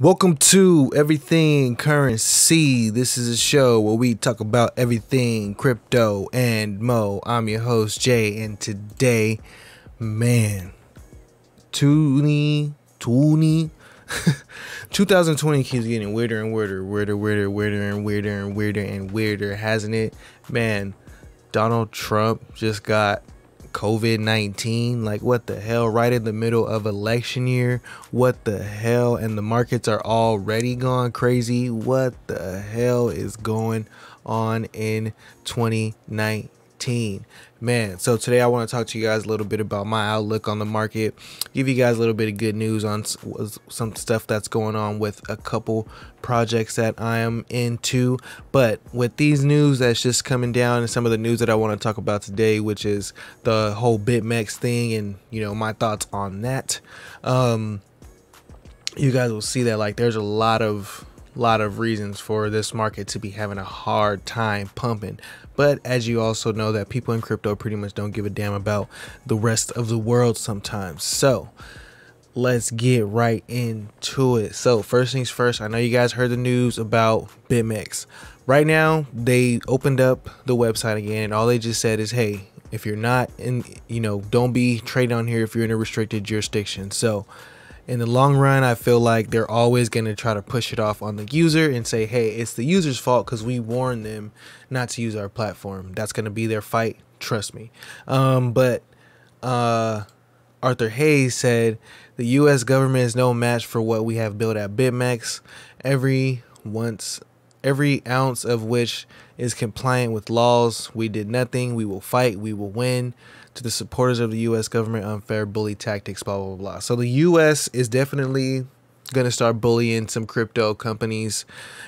Welcome to Everything Currency. This is a show where we talk about everything crypto and mo. I'm your host Jay, and today, man, 2020 keeps getting weirder and weirder, hasn't it? Man, Donald Trump just got COVID-19. Like, what the hell? Right in the middle of election year. What the hell? And the markets are already gone crazy. What the hell is going on in 2019? Man, so today I want to talk to you guys a little bit about my outlook on the market, give you guys a little bit of good news on some stuff that's going on with a couple projects that I am into. But with these news that's just coming down and some of the news that I want to talk about today, which is the whole Bitmex thing and, you know, my thoughts on that, you guys will see that like there's a lot of reasons for this market to be having a hard time pumping. But as you also know, that people in crypto pretty much don't give a damn about the rest of the world sometimes. So let's get right into it. So first things first, I know you guys heard the news about Bitmex. Right now, they opened up the website again, and all they just said is, hey, if you're not in, don't be trading on here if you're in a restricted jurisdiction. So in the long run, I feel like they're always going to try to push it off on the user and say, hey, it's the user's fault because we warned them not to use our platform. That's going to be their fight. Trust me. But Arthur Hayes said the U.S. government is no match for what we have built at Bitmex. Every ounce of which is compliant with laws. We did nothing. We will fight. We will win. To the supporters of the U.S. government, unfair bully tactics, blah, blah, blah. So the U.S. is definitely going to start bullying some crypto companies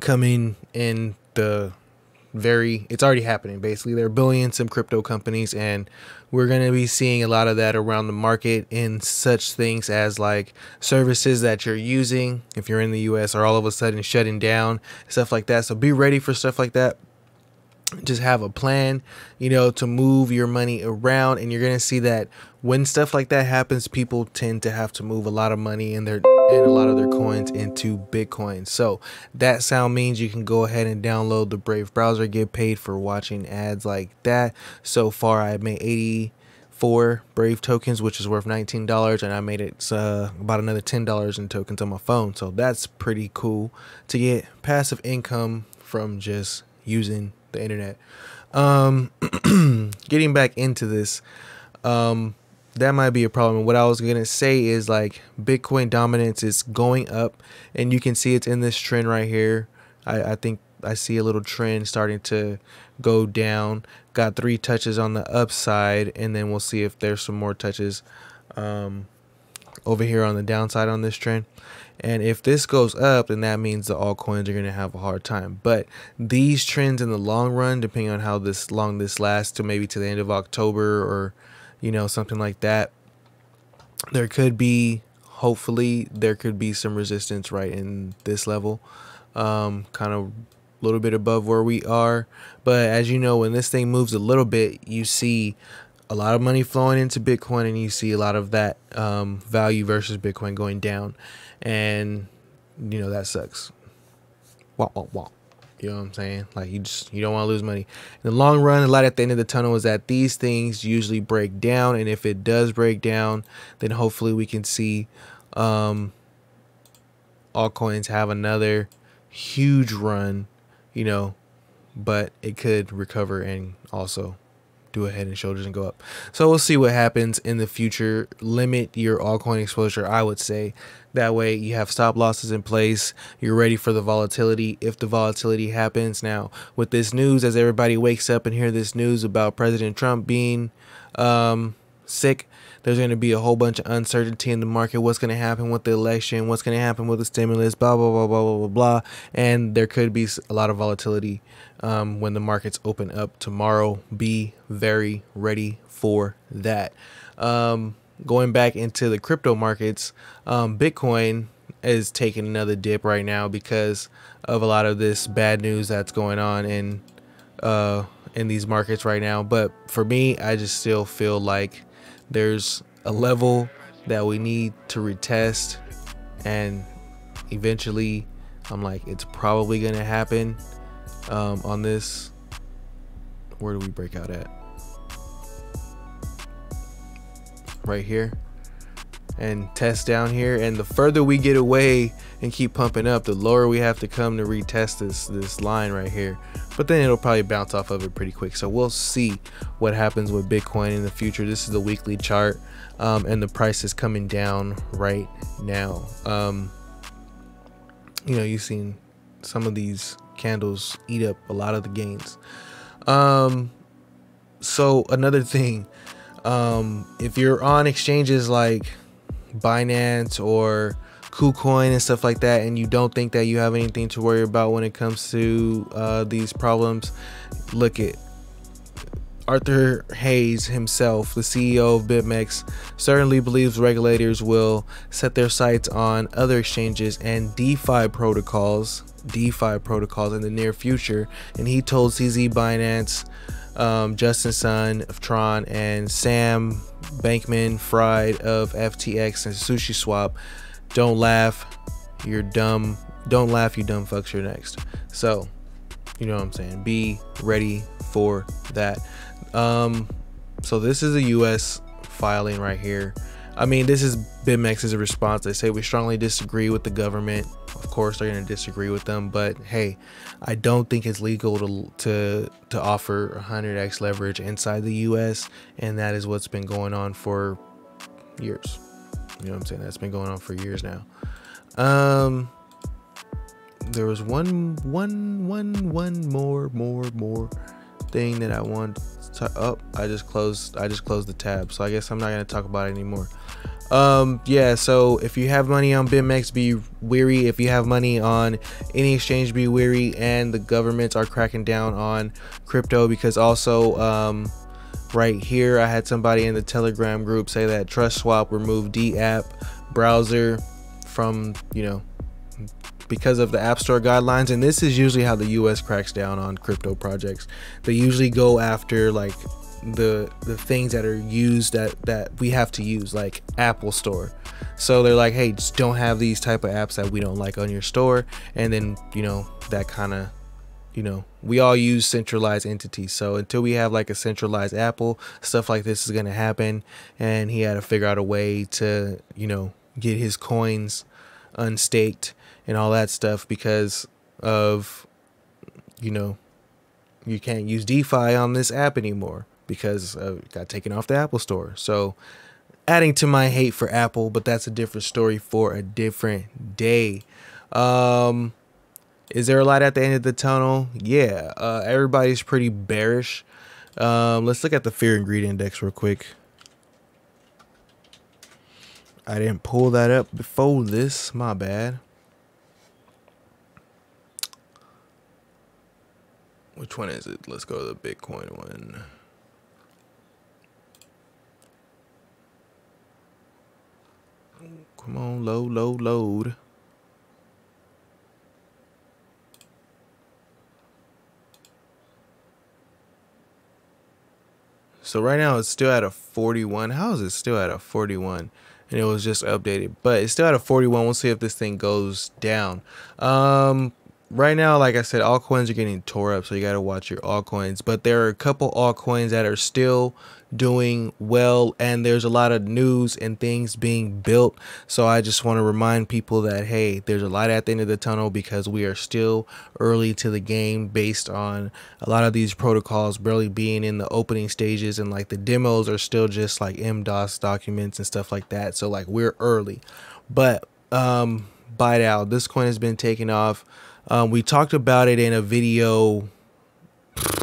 coming in it's already happening. Basically, they're bullying some crypto companies, and we're going to be seeing a lot of that around the market in such things as like services that you're using if you're in the U.S. are all of a sudden shutting down, stuff like that. So be ready for stuff like that. Just have a plan, to move your money around, and you're going to see that when stuff like that happens, people tend to have to move a lot of money and a lot of their coins into Bitcoin. So that sound means you can go ahead and download the Brave browser, get paid for watching ads like that. So far, I made 84 Brave tokens, which is worth $19, and I made it about another $10 in tokens on my phone. So that's pretty cool to get passive income from just using the internet. Getting back into this, that might be a problem. What I was gonna say is like Bitcoin dominance is going up, and you can see it's in this trend right here. I think I see a little trend starting to go down. Got 3 touches on the upside, and then we'll see if there's some more touches over here on the downside on this trend. And if this goes up, then that means the altcoins are going to have a hard time. But these trends in the long run, depending on how long this lasts, to maybe to the end of October or, something like that, there could be, hopefully, there could be some resistance right in this level, kind of a little bit above where we are. But as you know, when this thing moves a little bit, you see a lot of money flowing into Bitcoin, and you see a lot of that value versus Bitcoin going down. And that sucks. Wah, wah, wah. You know what I'm saying? Like, you don't want to lose money. In the long run, the light at the end of the tunnel is that these things usually break down, and if it does break down, then hopefully we can see altcoins have another huge run, but it could recover and also do a head and shoulders and go up. So we'll see what happens in the future. Limit your altcoin exposure, I would say. That way you have stop losses in place. You're ready for the volatility if the volatility happens. Now, with this news, as everybody wakes up and hear this news about President Trump being sick, there's going to be a whole bunch of uncertainty in the market. What's going to happen with the election? What's going to happen with the stimulus? Blah, blah, blah, blah, blah, blah, blah. And there could be a lot of volatility when the markets open up tomorrow. Be very ready for that. Going back into the crypto markets, Bitcoin is taking another dip right now because of a lot of this bad news that's going on in these markets right now. But for me, I just still feel like there's a level that we need to retest, and eventually, I'm like, it's probably gonna happen on this. Where do we break out at? Right here. And test down here, and the further we get away and keep pumping up, the lower we have to come to retest this line right here. But then it'll probably bounce off of it pretty quick, so we'll see what happens with Bitcoin in the future. This is the weekly chart, and the price is coming down right now. You know, you've seen some of these candles eat up a lot of the gains. So another thing, if you're on exchanges like Binance or Kucoin and stuff like that, and you don't think that you have anything to worry about when it comes to these problems, look at Arthur Hayes himself, the CEO of Bitmex, certainly believes regulators will set their sights on other exchanges and DeFi protocols in the near future. And he told CZ Binance, Justin Sun of Tron, and Sam Bankman-Fried of FTX and SushiSwap, don't laugh, you're dumb. Don't laugh, you dumb fucks, you're next. So, you know what I'm saying? Be ready for that. So this is a US filing right here. I mean, this is Bitmex's response. They say, we strongly disagree with the government. Of course, they're going to disagree with them, but hey, I don't think it's legal to offer 100x leverage inside the US, and that is what's been going on for years. You know what I'm saying? That's been going on for years now. There was one more thing that I want to. Oh, I just closed the tab, so I guess I'm not gonna talk about it anymore. Yeah, so if you have money on Bitmex, be wary. If you have money on any exchange, be wary. And the governments are cracking down on crypto, because also right here I had somebody in the Telegram group say that TrustSwap removed D-app browser from, you know, because of the App Store guidelines. And this is usually how the US cracks down on crypto projects. They usually go after like the things that are used that we have to use, like Apple Store. So they're like, hey, just don't have these type of apps that we don't like on your store. And then, you know, that kind of, you know, we all use centralized entities. So until we have like a centralized Apple, stuff like this is going to happen. And he had to figure out a way to, you know, get his coins unstaked and all that stuff, because of, you know, you can't use DeFi on this app anymore because it got taken off the Apple Store. So adding to my hate for Apple, but that's a different story for a different day. Is there a light at the end of the tunnel? Yeah, everybody's pretty bearish. Let's look at the fear and greed index real quick. I didn't pull that up before this, my bad. Which one is it? Let's go to the Bitcoin one. Come on, load. So right now it's still at a 41. How is it still at a 41? And it was just updated, but it's still at a 41. We'll see if this thing goes down. Right now, like I said, altcoins are getting tore up, so you got to watch your altcoins. But there are a couple altcoins that are still doing well, and there's a lot of news and things being built. So I just want to remind people that, hey, there's a light at the end of the tunnel, because we are still early to the game based on a lot of these protocols barely being in the opening stages, and like the demos are still just like MDOS documents and stuff like that. So like we're early, but bite out. This coin has been taking off. We talked about it in a video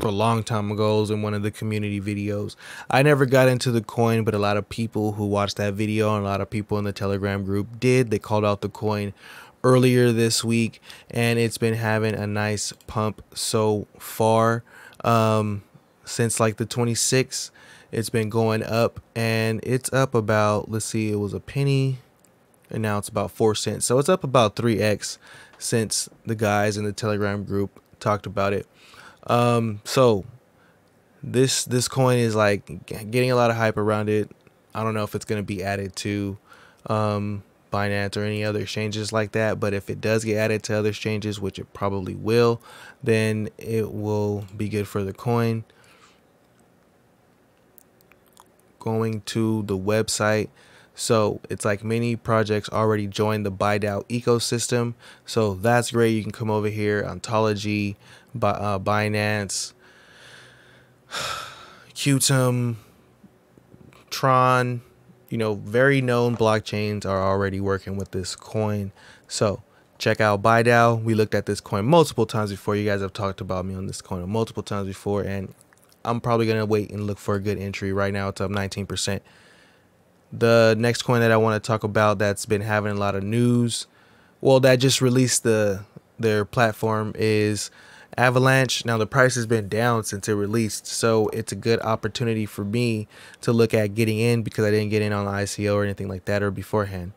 a long time ago, in one of the community videos. I never got into the coin, but a lot of people who watched that video and a lot of people in the Telegram group did. They called out the coin earlier this week, and it's been having a nice pump so far. Since like the 26th, it's been going up, and it's up about, let's see, it was a penny, and now it's about 4 cents. So it's up about 3x since the guys in the Telegram group talked about it. So this coin is like getting a lot of hype around it. I don't know if it's going to be added to Binance Binance or any other exchanges like that. But if it does get added to other exchanges, which it probably will, then it will be good for the coin. Going to the website, so it's like many projects already joined the ByDAO ecosystem, so that's great. You can come over here, Ontology, Binance, Qtum, Tron, very known blockchains are already working with this coin. So check out ByDAO. We looked at this coin multiple times before. You guys have talked about me on this coin multiple times before, and I'm probably going to wait and look for a good entry. Right now it's up 19%. The next coin that I want to talk about that's been having a lot of news, well, that just released their platform, is Avalanche. Now the price has been down since it released, so it's a good opportunity for me to look at getting in because I didn't get in on the ICO or anything like that or beforehand.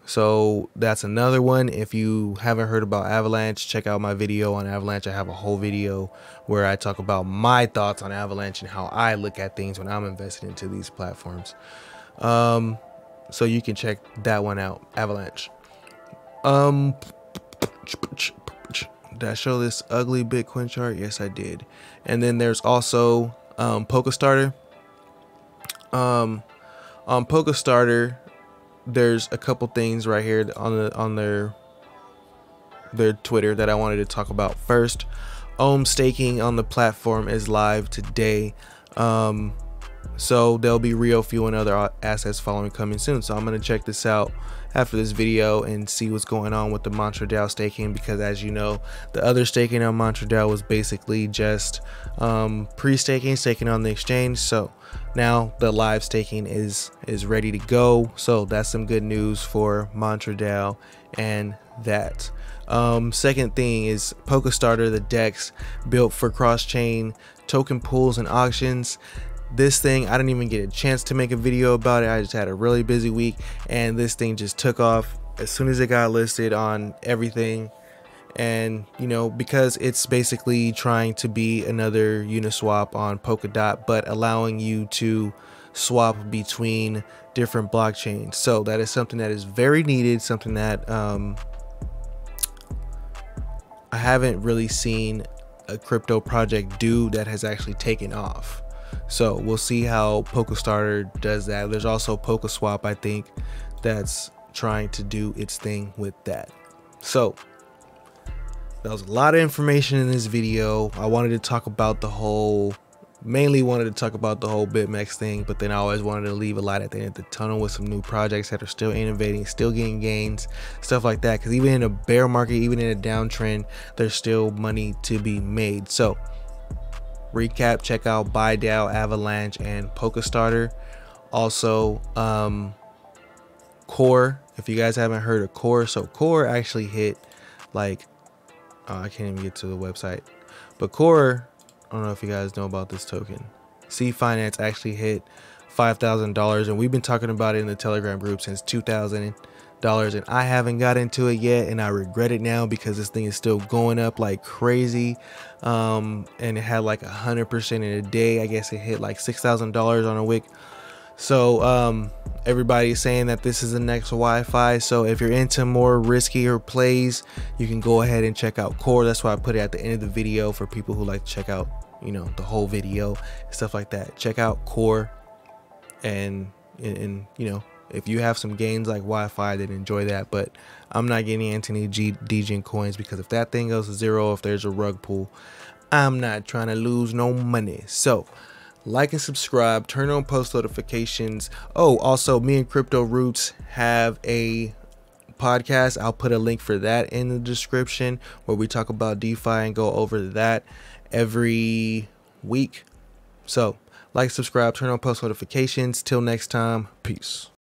So that's another one. If you haven't heard about Avalanche, check out my video on Avalanche. I have a whole video where I talk about my thoughts on Avalanche and how I look at things when I'm invested into these platforms. So you can check that one out, Avalanche. Did I show this ugly Bitcoin chart? Yes, I did. And then there's also PokerStarter. On PokerStarter, there's a couple things right here on their Twitter that I wanted to talk about. First, staking on the platform is live today. So there'll be Rio Fuel and other assets following coming soon. So I'm going to check this out after this video and see what's going on with the MontraDAO staking, because as you know, the other staking on MontraDAO was basically just pre-staking, staking on the exchange. So now the live staking is ready to go. So that's some good news for MontraDAO and that. Second thing is PokerStarter, the DEX built for cross-chain token pools and auctions. This thing, I didn't even get a chance to make a video about it. I just had a really busy week, and this thing just took off as soon as it got listed on everything. And because it's basically trying to be another Uniswap on Polkadot, but allowing you to swap between different blockchains. So that is something that is very needed, something that I haven't really seen a crypto project do that has actually taken off. So we'll see how PokerStarter does that. There's also PokerSwap, I think, that's trying to do its thing with that. So that was a lot of information in this video. I wanted to talk about mainly wanted to talk about the whole Bitmex thing, but then I always wanted to leave a light at the end of the tunnel with some new projects that are still innovating, still getting gains, stuff like that. Because even in a bear market, even in a downtrend, there's still money to be made. So recap, check out ByDAO, Avalanche, and PokerStarter. Also Core, if you guys haven't heard of Core. So Core actually hit like I can't even get to the website, but Core, I don't know if you guys know about this token. C Finance actually hit $5,000, and we've been talking about it in the Telegram group since $2,000, and I haven't got into it yet, and I regret it now because this thing is still going up like crazy. And it had like 100% in a day. I guess it hit like $6,000 on a wick. So everybody's saying that this is the next Wi-Fi. So if you're into more riskier plays, you can go ahead and check out Core. That's why I put it at the end of the video for people who like to check out the whole video and stuff like that. Check out Core, and if you have some gains like Wi-Fi, then enjoy that. But I'm not getting into any DGen coins, because if that thing goes to zero, if there's a rug pull, I'm not trying to lose no money. So like and subscribe, turn on post notifications. Oh, also, me and Crypto Roots have a podcast. I'll put a link for that in the description, where we talk about DeFi and go over that every week. So like, subscribe, turn on post notifications. Till next time, peace.